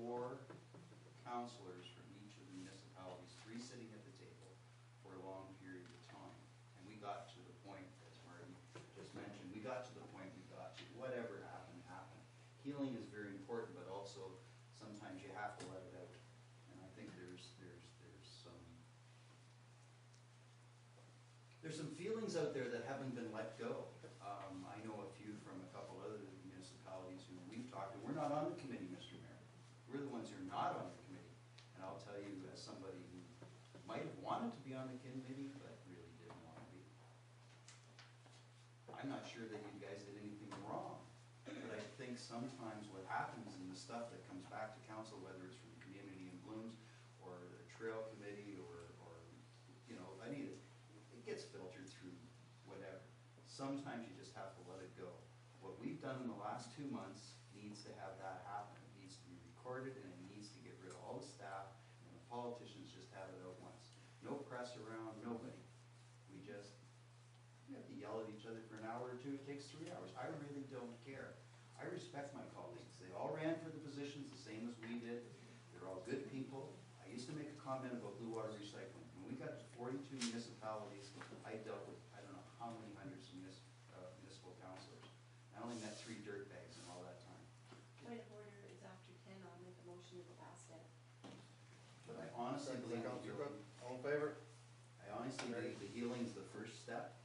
4 councillors from each of the municipalities, 3 sitting at the table for a long period of time. And we got to the point, as Marty just mentioned, we got to the point we got to. Whatever happened, happened. Healing is very important, but also sometimes you have to let it out. And I think there's some feelings out there that haven't been let go. I know a few from a couple other municipalities who we've talked to. We're not on the committee, Mr. Mayor. We're the ones who are not on the committee. And I'll tell you, as somebody who might have wanted to be on the committee, but really didn't want to be, I'm not sure that you guys did anything wrong. But I think sometimes what happens in the stuff that comes back to council, whether it's from Community in Blooms or the Trail Committee or you know, I mean, it gets filtered through whatever. Sometimes you just have to let it go. What we've done in the last 2 months needs to have that happen. It needs to be recorded, and it needs to get rid of all the staff, and the politicians just have it out once. No press around, nobody. We have to yell at each other for an hour or two. It takes 3 hours. I really don't care. I respect my colleagues. They all ran for the positions the same as we did. They're all good people. I used to make a comment about blue water recycling. When we got to 42 municipalities, I dealt with, I don't know how many hundreds of municipal councillors. I only met 3 dirtbags in all that time. Point of order is after 10. I'll make a motion to go past it. But I honestly believe all in favor? I honestly believe the healing is the first step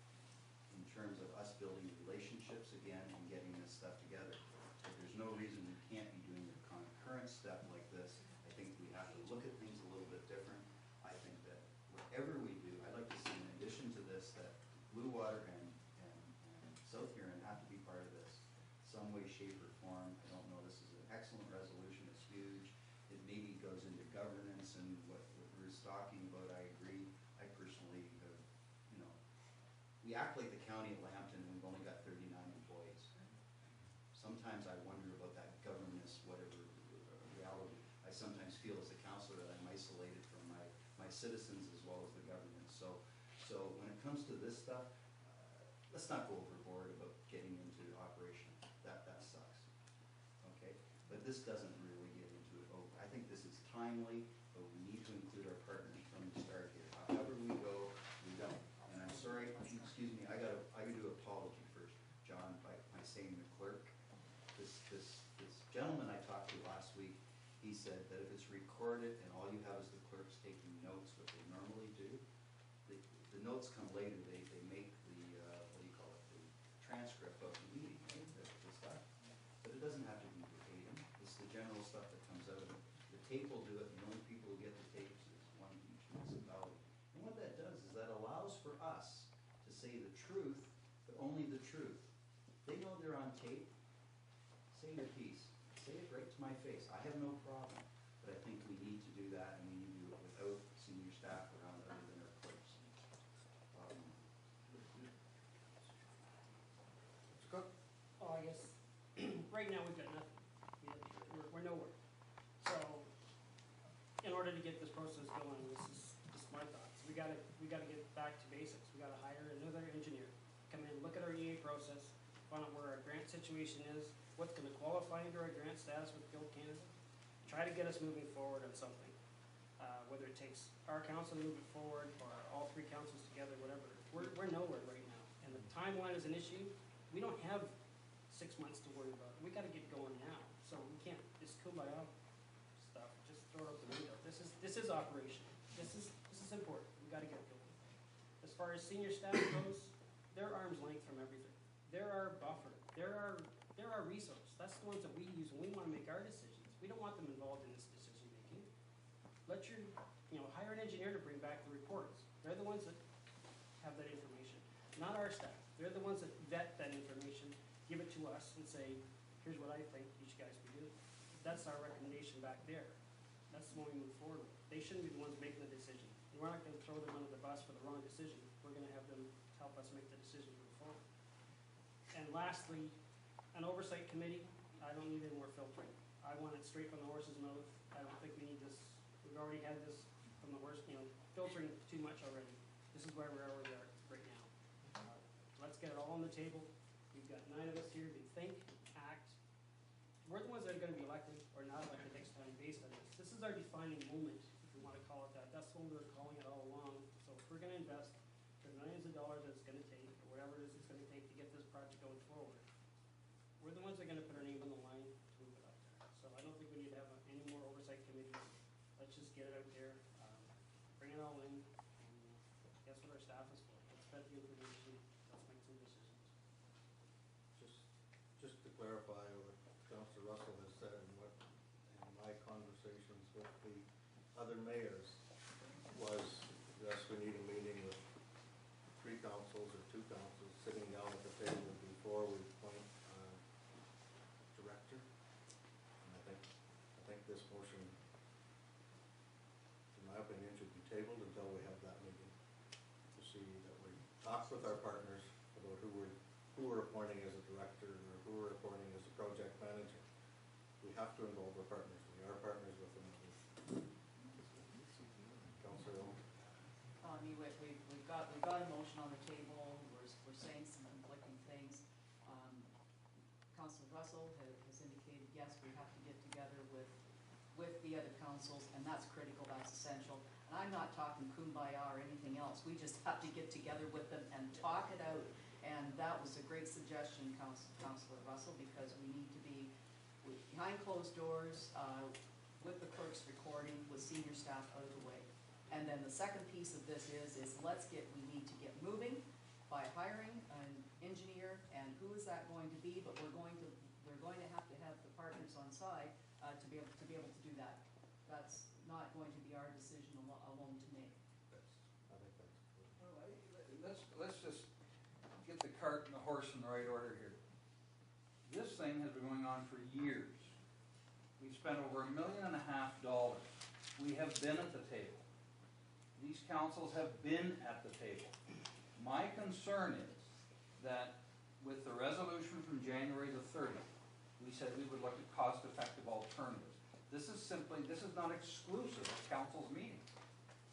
in terms of us building relationships again and getting this stuff together. But there's no reason we can't be doing a concurrent step like this. I think we have to look at things a little bit different. I think that whatever we do, I'd like to see in addition to this that Blue Water and South Huron have to be part of this, some way, shape, or form. I don't know. This is an excellent resolution. It's huge. It maybe goes into governance and what Ruth's talking about. I agree. I personally have, you know, we act like the county of Lambton and we've only got 39 employees. Sometimes I wonder about that governance, whatever reality. I sometimes feel as a councillor that I'm isolated from my citizens as well as the government. So when it comes to this stuff, let's not go overboard about getting into operation. That sucks. Okay? But this doesn't really get into it. Oh, I think this is timely, but we need to include our partners from the start here. However we go, we don't. And I'm sorry, excuse me, I gotta do apology first, John, by saying the clerk. This gentleman I talked to last week, he said that if it's recorded and all you have is the clerks taking notes, what they normally do, the notes come later. They make the what do you call it, the transcript of the meeting, right? The stuff. But it doesn't have to be verbatim. It's the general stuff that comes out of it. The tape will do it, and the only people who get the tapes is one of each municipality. And what that does is that allows for us to say the truth, but only the truth. They know they're on tape. Say your piece. Say it right to my face. I have no problem. But I think we need to do that, and we need to do it without senior staff around other than our clerks. Mr. Cook? Oh, I guess right now we've got nothing. We're nowhere. So in order to get this process going, this is just my thoughts. We gotta get back to basics. We gotta hire another engineer, come in, look at our EA process, find out where our grant situation is, what's going to qualify under our grant status with Guild Canada. Try to get us moving forward on something. Whether it takes our council to move it forward or all 3 councils together, whatever. We're nowhere right now. And the timeline is an issue. We don't have 6 months to worry about. We got to get going now. So we can't just kumbaya stuff. Just throw it out the window. This is operation. This is important. We got to get going. As far as senior staff goes, they're arm's length from everything. They're our buffer. They're our resource. That's the ones that we use when we want to make our decisions. We don't want them involved in this decision making. Let your, hire an engineer to bring back the reports. They're the ones that have that information, not our staff. They're the ones that vet that information, give it to us, and say, here's what I think you guys be doing. That's our recommendation back there. That's the one we move forward with. They shouldn't be the ones making the decision. And we're not going to throw them under the bus for the wrong decision. We're going to have them help us make the decision move forward. And lastly, an oversight committee. I don't need any more filtering. I want it straight from the horse's mouth. I don't think we need this. We've already had this from the horse, filtering too much already. This is where we are right now. Let's get it all on the table. We've got 9 of us here. We think, act. We're the ones that are going to be elected or not elected next time based this is our defining moment, if you wanna call it that. That's what we were calling it all along. So if we're gonna invest the millions of dollars that it's gonna take, or whatever it is it's gonna take to get this project going forward, we're the ones that are gonna put our name on the line to move it out there. So I don't think we need to have any more oversight committees. Let's just get it out there, bring it all in, and guess what our staff is for. Let's vet the information, let's make some decisions. Just to clarify what Councilor Russell has said and what, in my conversations with the other mayors was, yes, we need a meeting with 3 councils or 2 councils sitting down at the table before we appoint director. And I think this motion, in my opinion, should be tabled until we have that meeting to see that we talk with our partners about who we're appointing as a director or who we're appointing as a project manager. We have to involve our partners. We are partners with them. Councilor Owen? We've got a motion on the table, we're saying some conflicting things. Councilor Russell has indicated, yes, we have to get together with the other councils, and that's critical, that's essential. And I'm not talking kumbaya or anything else, we just have to get together with them and talk it out. And that was a great suggestion, Councilor Russell, because we need to be behind closed doors, with the clerk's recording, with senior staff out of the way. And then the second piece of this is we need to get moving by hiring an engineer, and who is that going to be? But we're going to have the partners on side to be able to do that. That's not going to be our decision alone to make. I think that's good. Well, let's just get the cart and the horse in the right order here. This thing has been going on for years. We've spent over $1.5 million. We have been at the table. These councils have been at the table. My concern is that with the resolution from January the 30th, we said we would look at cost-effective alternatives. This is not exclusive of council's meeting.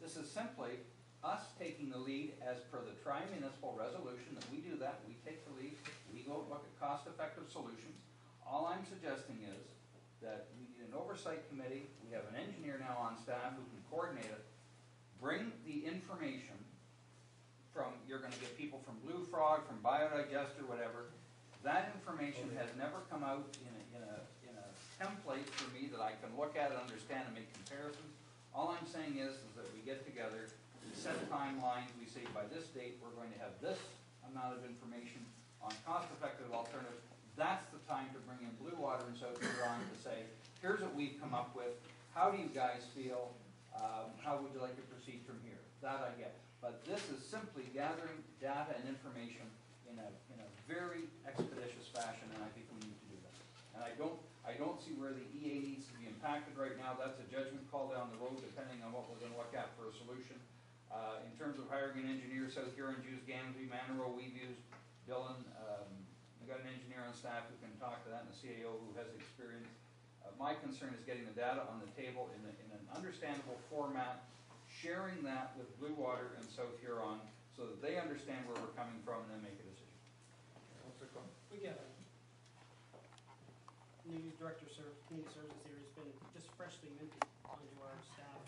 This is simply us taking the lead as per the tri-municipal resolution, that we do that, we take the lead, we go look at cost-effective solutions. All I'm suggesting is that we need an oversight committee, we have an engineer now on staff who can coordinate it, bring the information from, you're gonna get people from Blue Frog, from Biodigester, whatever. That information has never come out in a template for me that I can look at and understand and make comparisons. All I'm saying is that we get together, we set timelines, we say by this date, we're going to have this amount of information on cost-effective alternatives. That's the time to bring in Blue Water and South Huron to say, here's what we've come up with, how do you guys feel, how would you like to proceed from here? That I get. But this is simply gathering data and information in a very expeditious fashion, and I think we need to do that. And I don't see where the EA needs to be impacted right now. That's a judgment call down the road, depending on what we're going to look at for a solution. In terms of hiring an engineer, South Huron's used Gamsey, Manero, we've used Dillon. We've got an engineer on staff who can talk to that, and a CAO who has experience. My concern is getting the data on the table in an understandable format, sharing that with Blue Water and South Huron so that they understand where we're coming from and then make a decision. We get a new director community services here has been just freshly minted onto our staff.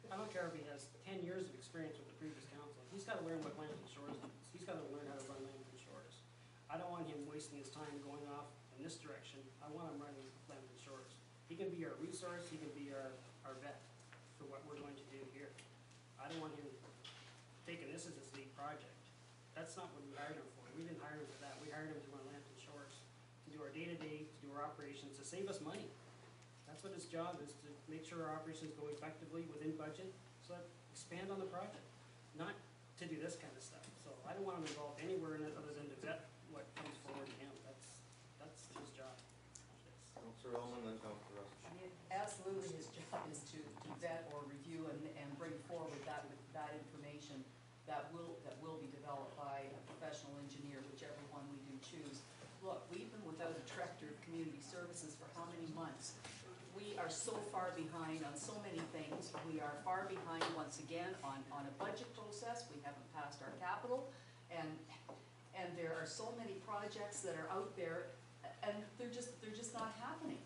I don't care if he has 10 years of experience with the previous council. He's got to learn what Lambton Shores is. He's got to learn how to run Lambton Shores. I don't want him wasting his time going off in this direction. I want him running Lambton Shores. He can be our resource. He can be our vet for what we're going to do here. I don't want him taking this as his lead project. That's not what we hired him for. We didn't hire him for that. We hired him to run Lambton Shores, to do our day-to-day, to do our operations, to save us money. That's what his job is, to make sure our operations go effectively within budget, so that expand on the project, not to do this kind of stuff. So I don't want him involved anywhere in it other than to vet what comes forward to him. That's his job. Councilor Owen, then Councilor Russell. Absolutely, his job is to vet or review and bring forward that information that will be developed by a professional engineer, whichever one we do choose. Look, we've been without a director of community services for how many months? We are so far behind on so many things. We are far behind once again on a budget process. We haven't passed our capital, and there are so many projects that are out there, and they're just not happening.